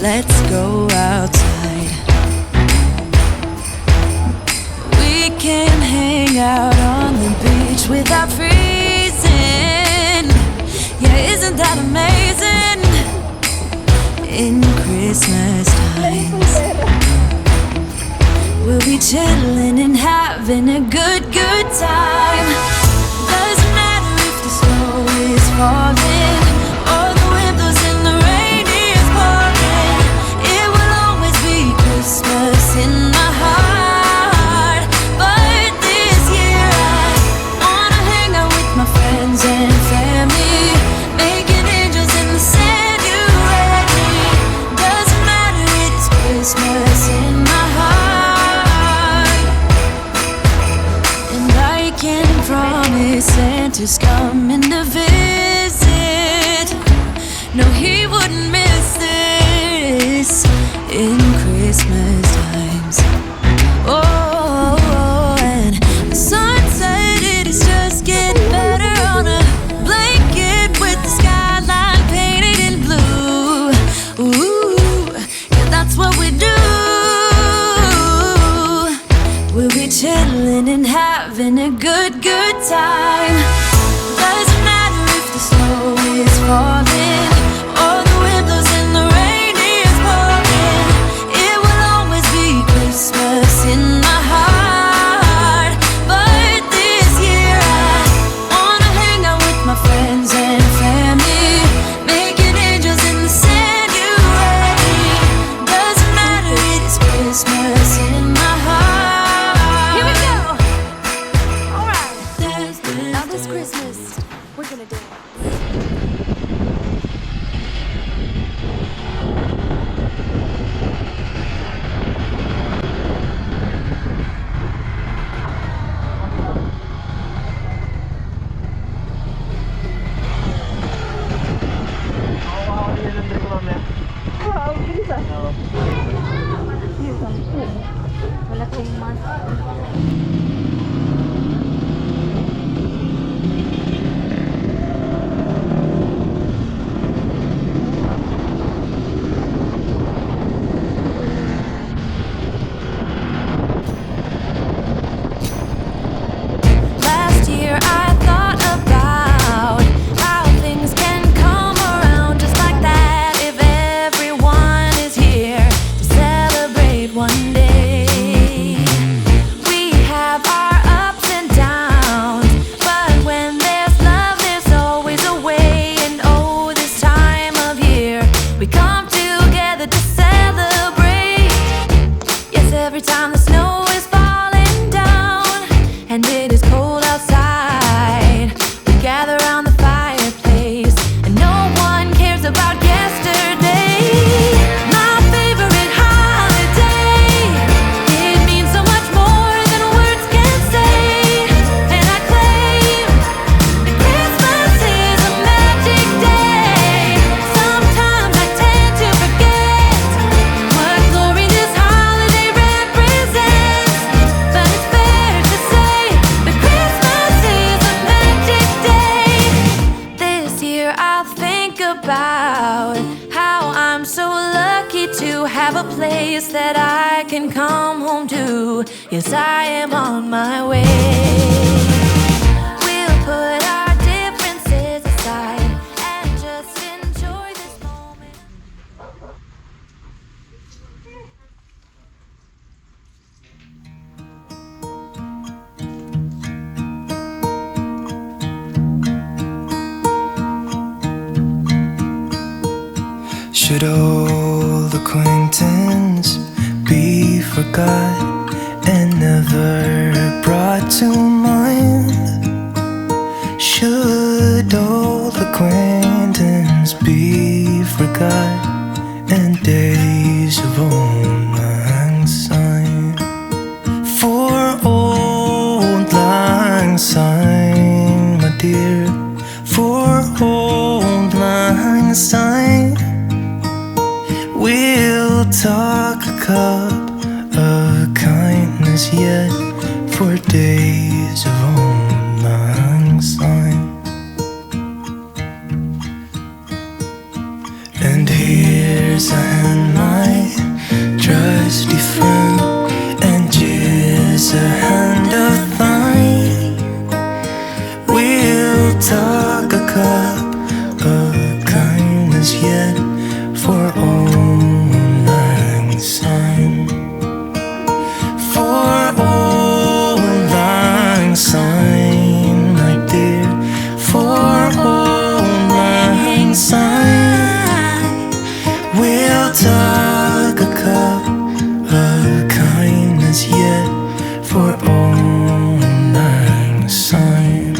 let's go outside. We can hang out on the beach without freezing. Yeah, isn't that amazing? In Christmas times, we'll be chilling and having a good time. Doesn't matter if the snow is falling or the wind blows and the rain is pouring. It will always be Christmas in my heart. But this year I wanna hang out with my friends and family, making angels in the sand. You ready? Doesn't matter, it's Christmas in my heart. And I can promise Santa's coming to visit. No, he wouldn't miss this in Christmas times. Oh, and the sunset, it is just getting better on a blanket with the skyline painted in blue. Ooh, yeah, that's what we do. We'll be chilling and having a good time. Doesn't matter if the snow is falling or the wind blows and the rain is pouring. It will always be Christmas in my heart. But this year I wanna hang out with my friends and family, making angels in the sand. You ready? Doesn't matter, it's Christmas in my heart. Here we go. All right. Now this Christmas, we're gonna dance. Wow, bilis ah. Yung 10. Wala tayong mask. Last year I thought about how things can come around just like that if everyone is here to celebrate one day. We have our ups and downs, but when there's love there's always a way. And oh, this time of year we come together to celebrate. Yes, every time the snow is falling down and it is cold outside, we gather around the fireplace and no one cares about yesterday. My favorite holiday, it means so much more than words can say. And I claim that Christmas is a magic day. Sometimes I tend to forget what glory this holiday represents, but it's fair to say that Christmas is a magic day. This year I'll think about how I'm so lucky to have a place that I can come home to. Yes, I am on my way. We'll put our differences aside and just enjoy this moment. Should old acquaintance be forgot and never brought to mind? Should old acquaintance be forgot and days of old lang syne? For old lang syne, my dear, for old lang syne, we'll talk a cup of kindness yet for days of old lang syne. And here here's a hand, my trusty friend, and here's a hand of thine. We'll talk a cup of kindness yet for old lang syne. For old lang syne, my dear, for old lang syne. We'll talk a cup of kindness yet for old lang syne.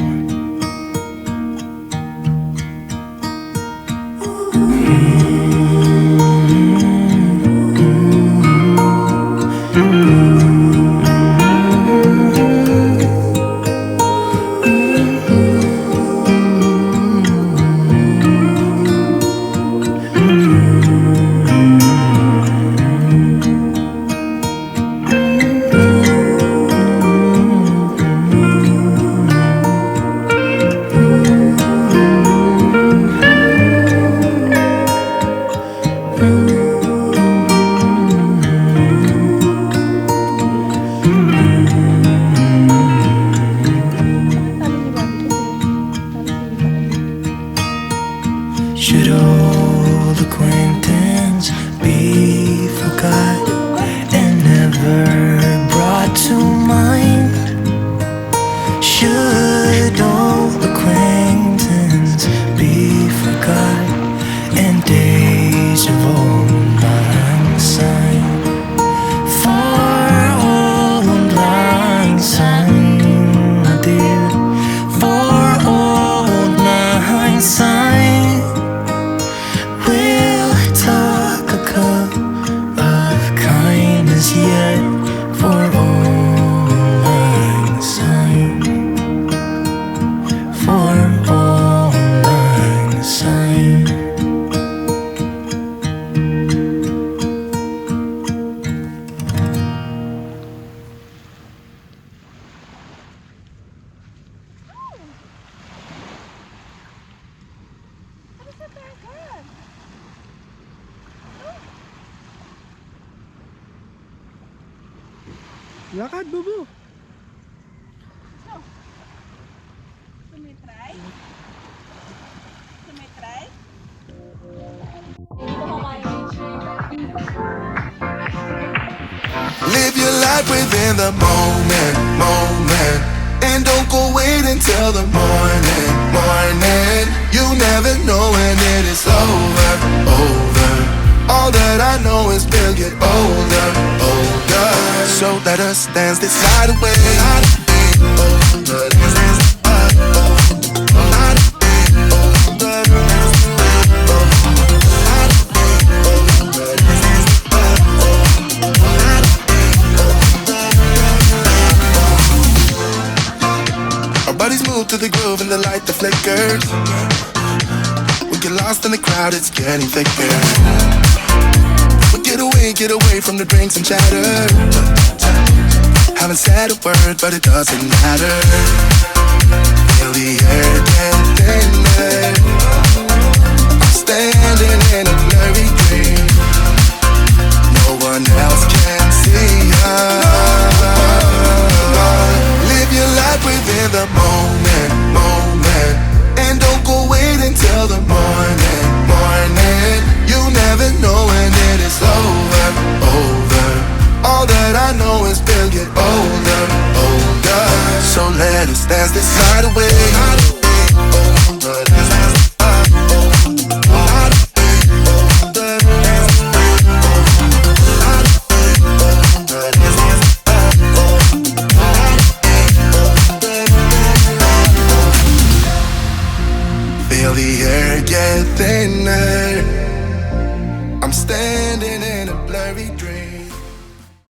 Should old acquaintance be forgot and never brought to mind? Should old acquaintance be forgot and days of old lang syne? For old lang syne, my dear, for old lang syne. We'll talk a cup of kindness yet for old lang syne. For old lang syne. Lakad, Bubu. Sumitry? Sumitry? Live your life within the moment, moment, and don't go wait until the morning, morning. You never know when it is over, over. All that I know is we'll get older, older. So let us dance this night away. Our bodies move to the groove and the light that flickers. We get lost in the crowd, it's getting thicker. Get away from the drinks and chatter. Haven't said a word, but it doesn't matter. Feel the air get thinner. Standing in a blurry dream. No one else can see us. Live your life within the moment, moment, and don't go wait until the morning, morning. You never know when it is over, over. All that I know is we'll get older, older. So let us dance this night away.